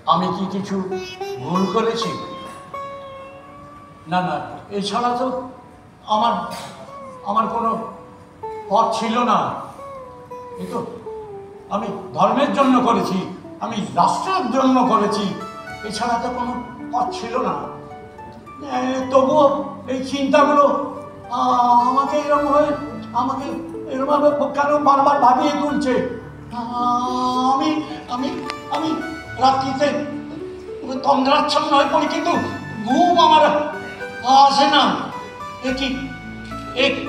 আমি কি কিছু ভুল করেছি? না না, এছাড়া তো আমার আমার কোনো পথ ছিল না। এই তো আমি ধর্মের জন্য করেছি, আমি রাষ্ট্রের জন্য করেছি, এছাড়া তো কোনো পথ ছিল না। তবুও এই চিন্তাগুলো আমাকে এরকমভাবে কেন বারবার ভাবিয়ে তুলছে। আমি আমি আমি রাত্রিতে তন্দ্রাচ্ছন্ন হয়ে পড়ি, কিন্তু ঘুম আমার আসে না।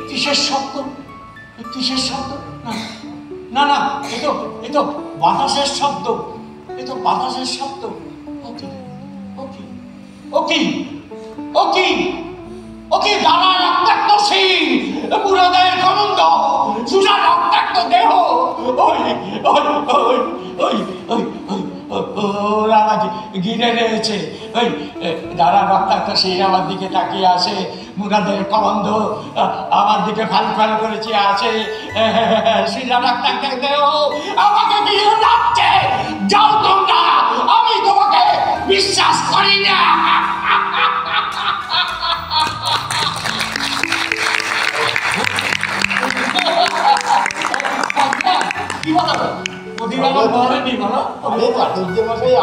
কিসের শব্দ? কিসের শব্দ? না না, এ তো বাতাসের শব্দ, এ তো বাতাসের শব্দ। ওকে দানা রক্তাক্ত শির, মুরাদের কলঙ্ক, সুজা রক্তাক্ত দেহ, ওরা আমাকে ঘিরে রয়েছে। ওই যারা রক্তাক্ত শির আমার দিকে তাকিয়ে আসে, মুরাদের কলঙ্ক আমার দিকে ফাল ফাল করেছে আছে, সুজা রক্তাক্ত দেহ আমাকে ঘিরে যাচ্ছে। যাও তোমরা, আমি তোমাকে বিশ্বাস করি না।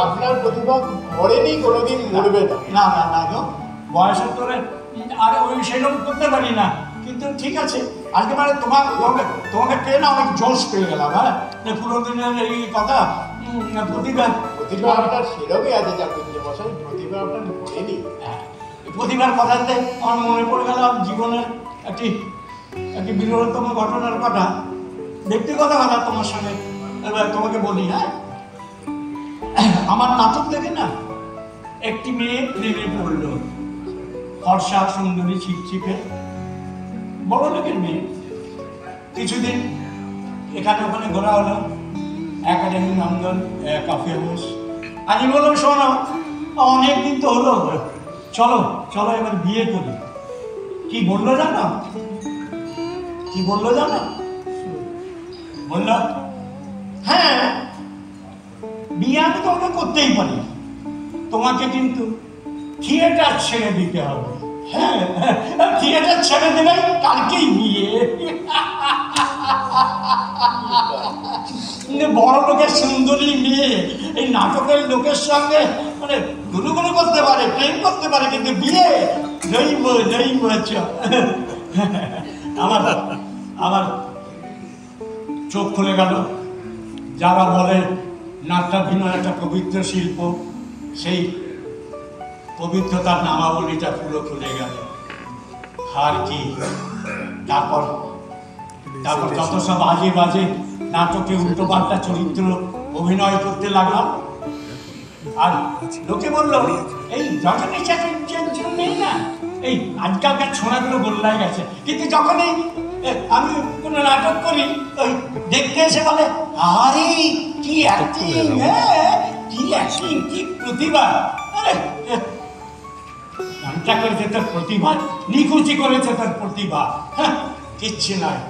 আপনার প্রতিভা মরেনি, কোনোদিন মরবে না। না না গো, বয়সের তোরে আরে ওই সেরকম করতে পারি না, কিন্তু ঠিক আছে। আজকে মানে তোমাকে পেয়ে না অনেক জোশ পেয়ে গেলাম। হ্যাঁ, পুরো দিনের এই কথা প্রতিভা আপনার সেরকমই আছে চাটুর্যমশাই, প্রতিভা আপনার মরেনি। প্রতিভার কথাতে আমার মনে পড়ে গেল জীবনের একটি বিরলতম ঘটনার কথা, ব্যক্তিগত কথা তোমার সঙ্গে এবার তোমাকে বলি। হ্যাঁ, আমার নাটক দেখে না একটি মেয়ে প্রেমে পড়ল, ফর্সা সুন্দরী ছিপছিপে বড় লোকের মেয়ে। কিছুদিন এখানে ওখানে ঘোরা হলো, একাডেমি, নন্দন, কফি হাউস। আমি বললাম শোনো, অনেকদিন তো হলো, চলো চলো এবার বিয়ে করি। কি বললো জানো? বললো হ্যাঁ, বিয়ে আমি তোমাকে করতেই পারি, তোমাকে কিন্তু থিয়েটার ছেড়ে দিতে হবে। হ্যাঁ, থিয়েটার ছেড়ে দিলে কালকেই বিয়ে। বড় লোকের সুন্দরী মেয়ে এই নাটকের লোকের সঙ্গে মানে গুরুগুরু করতে পারে, প্রেম করতে পারে, কিন্তু বিয়ে আমার চোখ খুলে গেল। যারা বলে নাট্যাভিনয় একটা পবিত্র শিল্প, সেই পবিত্রতার নামাবলীটা পুরো খুলে গেল। আর কি তারপর যত সব আজে বাজে নাটকে উল্টো পাল্টা চরিত্র অভিনয় করতে লাগলাম। আর লোকে বলল এই রজনী চ্যাটার্জির জন্যই না এই আজকালকার ছোঁড়াগুলো বদলাই গেছে। কিন্তু যখনই আমি কোনো নাটক করি, ওই দেখতে এসে বলে আরে কি অ্যাক্টিং, হ্যাঁ কি অ্যাক্টিং, কি প্রতিভা। গানটা করেছে তার প্রতিভা, নিকুচি করেছে তার প্রতিভা। হ্যাঁ, কিচ্ছু নয়।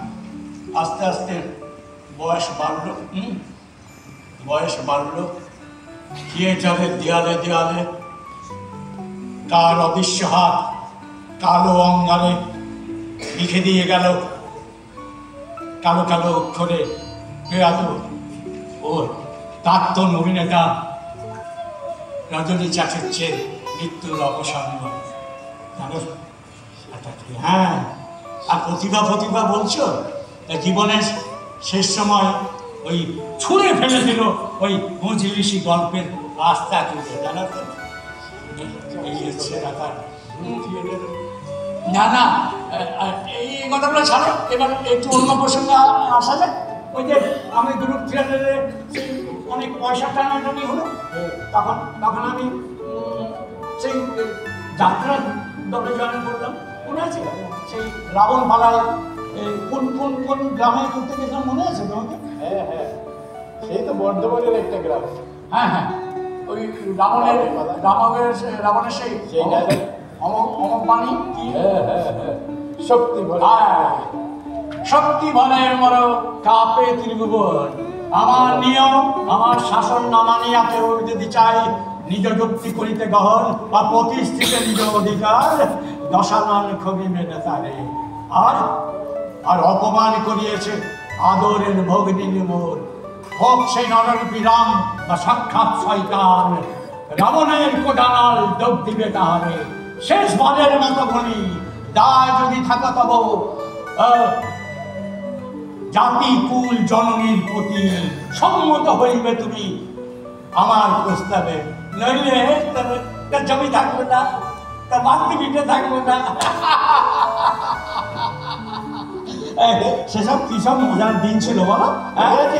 আস্তে আস্তে বয়স বাড়লো, থিয়েটারের দেয়ালে দেয়ালে কার অদৃশ্য হাত কালো অঙ্গারে লিখে দিয়ে গেল কালো কালো অক্ষরে বেয়াদ ওর প্রাক্তন অভিনেতা রজনী চ্যাটার্জির মৃত্যুর অবসন্ন। হ্যাঁ, আর প্রতিভা বলছো, জীবনের শেষ সময় ওই ছুঁড়ে ফেলে দিল ওই মজলিসি গল্পের রাস্তা তুলে। জানো তো এই হচ্ছে ব্যাপার। না এই কথাগুলো ছাড়ো, এবার একটু অন্য প্রসঙ্গে আসা যায়। ওই যে আমি গ্রুপ থিয়েটারে অনেক পয়সা টানাটানি হলো, তখন আমি সেই যাত্রা দলে জয়েন করলাম। মনে আছে সেই রাবণ পালায় কোন গ্রামে করতে গেছিলাম, মনে আছে তোমাকে? হ্যাঁ, সেই তো বর্ধমানের একটা গ্রাম। হ্যাঁ, ওই রাবণের সেই অমবাণী কি শক্তি বলের মর কাপে ত্রিভুবন। আমার নিয়ম, আমার শাসন না মানিয়া কেউ যদি চাই নিজ যুক্তি করিতে গহন বা প্রতিষ্ঠিত নিজ অধিকার দশানন খবি মেনে তারে আর আর অপমান করিয়েছে আদরের ভগ্নী মোর, হোক সেই নররূপী রাম বা সাক্ষাৎ শয়তান, রাবণের কোটানাল যোগ দিবে তাহারে। শেষবারের মতো বলি, দায় যদি থাকা তব জাতি কুল জননীর প্রতি সম্মত হইবে তুমি আমার প্রস্তাবে, নইলে তার জমি থাকবে না, তার মাতৃপিঠে থাকবে না। সেসব কি সব মজার দিন ছিল বলো। মনে আছে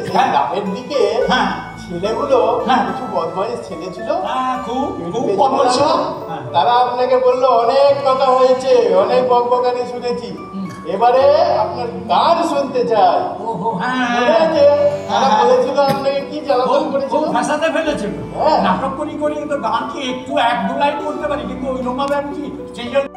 সেই হ্যাঁ। গ্রামের দিকে হ্যাঁ। ছেলেগুলো হ্যাঁ। কিছু বদমাইশ ছেলে ছিল, খুব খুব পেছনে কমল ছিল। তারা- তারা আপনাকে বললো অনেক কথা হয়েছে, অনেক বকবকানি শুনেছি, এবারে আপনার গান শুনতে চাই। ওহো, হ্যাঁ। মনে আছে তারা হ্যাঁ। বলেছিল আপনাকে কি জ্বালাতন খুব করেছিল? ভাষাতে ফেলেছিল। হ্যাঁ। নাটক করি করি তো গান কি একটু এক দু লাইন করতে পারি, কিন্তু ওই রকম ভাবে আমি কি সেই জন্য